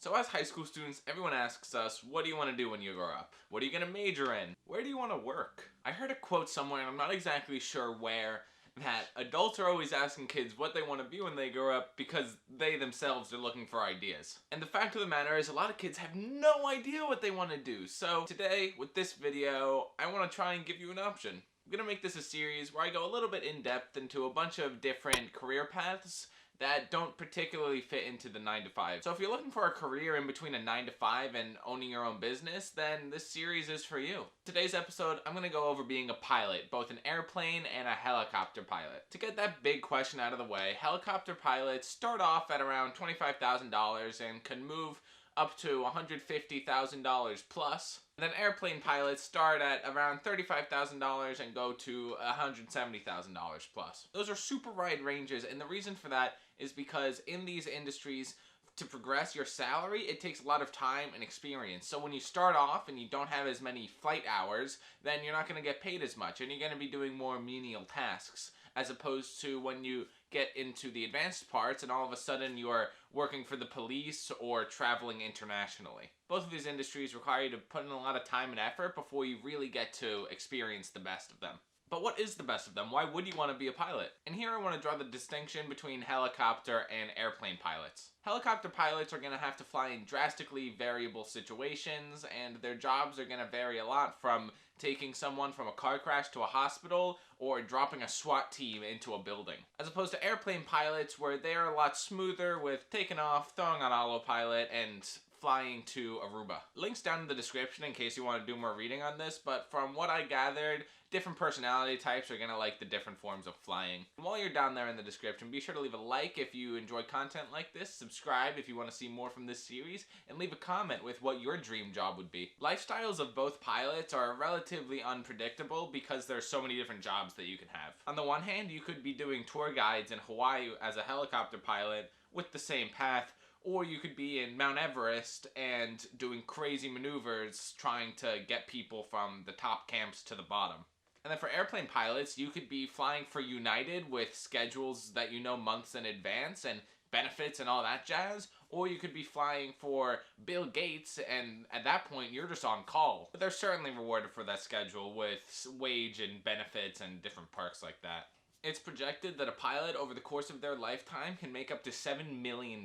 So as high school students, everyone asks us, what do you want to do when you grow up? What are you going to major in? Where do you want to work? I heard a quote somewhere, and I'm not exactly sure where, that adults are always asking kids what they want to be when they grow up because they themselves are looking for ideas. And the fact of the matter is a lot of kids have no idea what they want to do. So today, with this video, I want to try and give you an option. I'm going to make this a series where I go a little bit in depth into a bunch of different career paths that don't particularly fit into the 9 to 5. So if you're looking for a career in between a 9 to 5 and owning your own business, then this series is for you. Today's episode, I'm gonna go over being a pilot, both an airplane and a helicopter pilot. To get that big question out of the way, helicopter pilots start off at around $25,000 and can move up to $150,000 plus. Then airplane pilots start at around $35,000 and go to $170,000 plus. Those are super wide ranges, and the reason for that is because in these industries, to progress your salary, it takes a lot of time and experience. So when you start off and you don't have as many flight hours, then you're not going to get paid as much, and you're going to be doing more menial tasks, as opposed to when you get into the advanced parts and all of a sudden you're working for the police or traveling internationally. Both of these industries require you to put in a lot of time and effort before you really get to experience the best of them. But what is the best of them? Why would you want to be a pilot? And here I want to draw the distinction between helicopter and airplane pilots. Helicopter pilots are going to have to fly in drastically variable situations, and their jobs are going to vary a lot, from taking someone from a car crash to a hospital or dropping a SWAT team into a building. As opposed to airplane pilots, where they're a lot smoother with taking off, throwing on autopilot, and flying to Aruba. Links down in the description in case you want to do more reading on this, but from what I gathered, different personality types are going to like the different forms of flying. And while you're down there in the description, be sure to leave a like if you enjoy content like this, subscribe if you want to see more from this series, and leave a comment with what your dream job would be. Lifestyles of both pilots are relatively unpredictable because there's so many different jobs that you can have. On the one hand, you could be doing tour guides in Hawaii as a helicopter pilot with the same path, or you could be in Mount Everest and doing crazy maneuvers trying to get people from the top camps to the bottom. And then for airplane pilots, you could be flying for United with schedules that you know months in advance and benefits and all that jazz, or you could be flying for Bill Gates, and at that point you're just on call. But they're certainly rewarded for that schedule with wage and benefits and different perks like that. It's projected that a pilot over the course of their lifetime can make up to $7 million.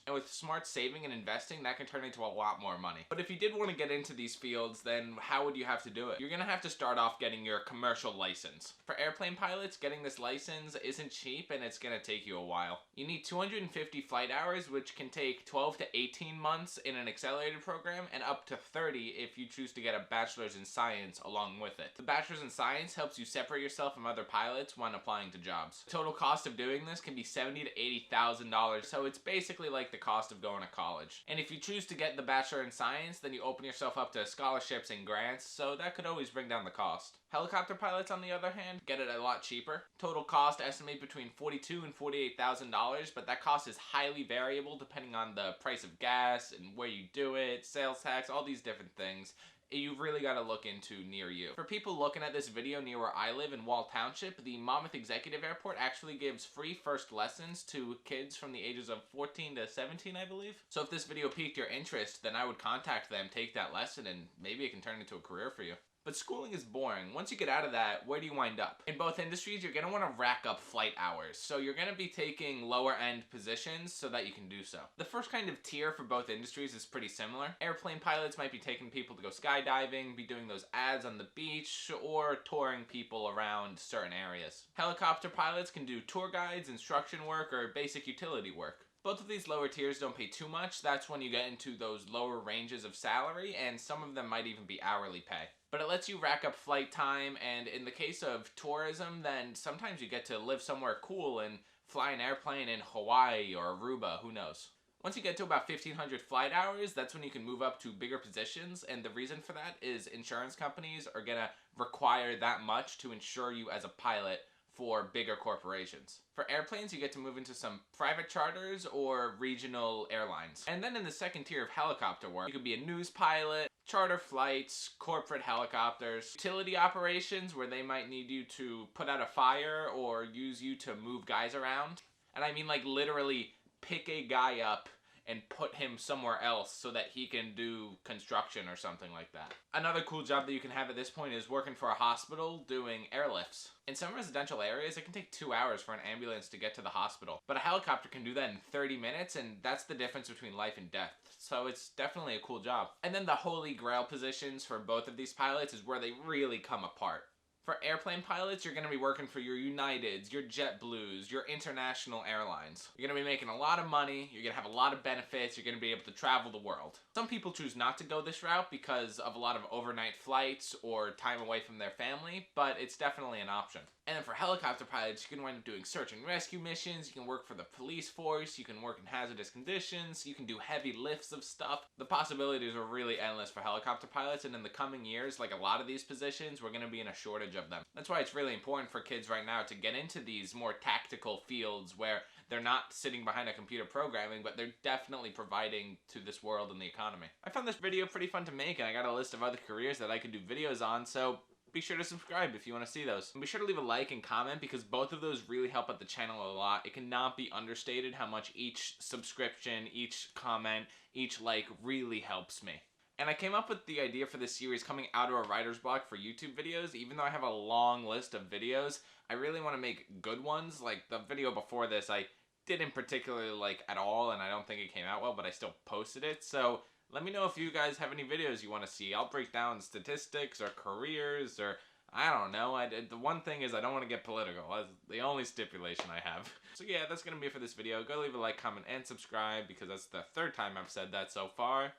And with smart saving and investing, that can turn into a lot more money. But if you did want to get into these fields, then how would you have to do it? You're going to have to start off getting your commercial license. For airplane pilots, getting this license isn't cheap, and it's going to take you a while. You need 250 flight hours, which can take 12 to 18 months in an accelerated program, and up to 30 if you choose to get a bachelor's in science along with it. The bachelor's in science helps you separate yourself from other pilots when applying to jobs. The total cost of doing this can be $70,000 to $80,000, so it's basically like the cost of going to college. And if you choose to get the Bachelor in Science, then you open yourself up to scholarships and grants, so that could always bring down the cost. Helicopter pilots, on the other hand, get it a lot cheaper. Total cost estimate between $42,000 and $48,000, but that cost is highly variable depending on the price of gas and where you do it, sales tax, all these different things. You've really got to look into near you. For people looking at this video near where I live in Wall Township, the Monmouth Executive Airport actually gives free first lessons to kids from the ages of 14 to 17, I believe. So if this video piqued your interest, then I would contact them, take that lesson, and maybe it can turn into a career for you. But schooling is boring. Once you get out of that, where do you wind up? In both industries, you're going to want to rack up flight hours. So you're going to be taking lower end positions so that you can do so. The first kind of tier for both industries is pretty similar. Airplane pilots might be taking people to go skydiving, be doing those ads on the beach, or touring people around certain areas. Helicopter pilots can do tour guides, instruction work, or basic utility work. Both of these lower tiers don't pay too much. That's when you get into those lower ranges of salary, and some of them might even be hourly pay. But it lets you rack up flight time, and in the case of tourism, then sometimes you get to live somewhere cool and fly an airplane in Hawaii or Aruba, who knows. Once you get to about 1,500 flight hours, that's when you can move up to bigger positions, and the reason for that is insurance companies are gonna require that much to insure you as a pilot for bigger corporations. For airplanes, you get to move into some private charters or regional airlines. And then in the second tier of helicopter work, you could be a news pilot, charter flights, corporate helicopters, utility operations where they might need you to put out a fire or use you to move guys around. And I mean like literally pick a guy up and put him somewhere else so that he can do construction or something like that. Another cool job that you can have at this point is working for a hospital doing airlifts. In some residential areas, it can take 2 hours for an ambulance to get to the hospital, but a helicopter can do that in 30 minutes, and that's the difference between life and death. So it's definitely a cool job. And then the holy grail positions for both of these pilots is where they really come apart. For airplane pilots, you're going to be working for your Uniteds, your JetBlues, your international airlines. You're going to be making a lot of money, you're going to have a lot of benefits, you're going to be able to travel the world. Some people choose not to go this route because of a lot of overnight flights or time away from their family, but it's definitely an option. And then for helicopter pilots, you can wind up doing search and rescue missions, you can work for the police force, you can work in hazardous conditions, you can do heavy lifts of stuff. The possibilities are really endless for helicopter pilots, and in the coming years, like a lot of these positions, we're going to be in a shortage of them. That's why it's really important for kids right now to get into these more tactical fields where they're not sitting behind a computer programming, but they're definitely providing to this world and the economy. I found this video pretty fun to make, and I got a list of other careers that I could do videos on, so be sure to subscribe if you want to see those. And be sure to leave a like and comment because both of those really help out the channel a lot. It cannot be understated how much each subscription, each comment, each like really helps me. And I came up with the idea for this series coming out of a writer's block for YouTube videos. Even though I have a long list of videos, I really want to make good ones. Like the video before this, I didn't particularly like at all, and I don't think it came out well, but I still posted it. So let me know if you guys have any videos you want to see. I'll break down statistics or careers or I don't know. The one thing is I don't want to get political. That's the only stipulation I have. So yeah, that's going to be it for this video. Go leave a like, comment, and subscribe because that's the third time I've said that so far.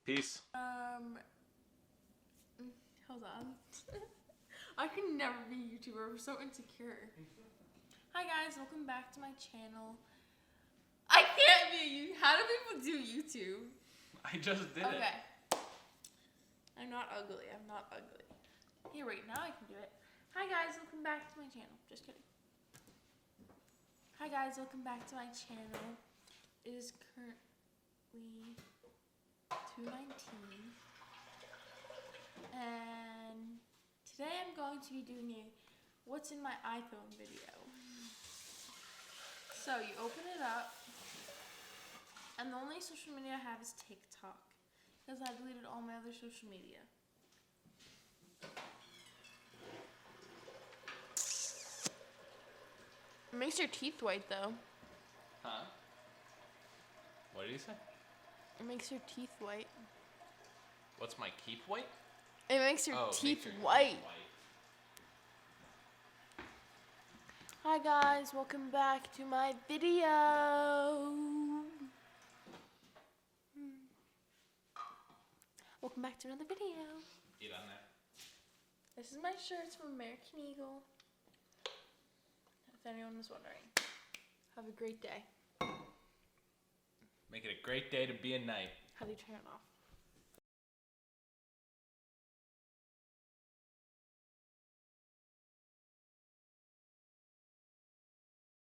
Peace. Hold on. I can never be a YouTuber. I'm so insecure. Hi guys, welcome back to my channel. I can't be a YouTuber. How do people do YouTube? I just did it. Okay. I'm not ugly. I'm not ugly. Here, wait. Now I can do it. Hi guys, welcome back to my channel. Just kidding. Hi guys, welcome back to my channel. It is currently 2:19, and today I'm going to be doing a what's in my iPhone video. So you open it up, and the only social media I have is TikTok because I deleted all my other social media. It makes your teeth white though. Huh? What did you say? It makes your teeth white. What's my keep white? It makes your teeth makes your white. teeth white. Hi guys, welcome back to my video. Welcome back to another video. Eat on there. This is my shirt, it's from American Eagle. If anyone was wondering. Have a great day. Make it a great day to be a knight. How do you turn it off?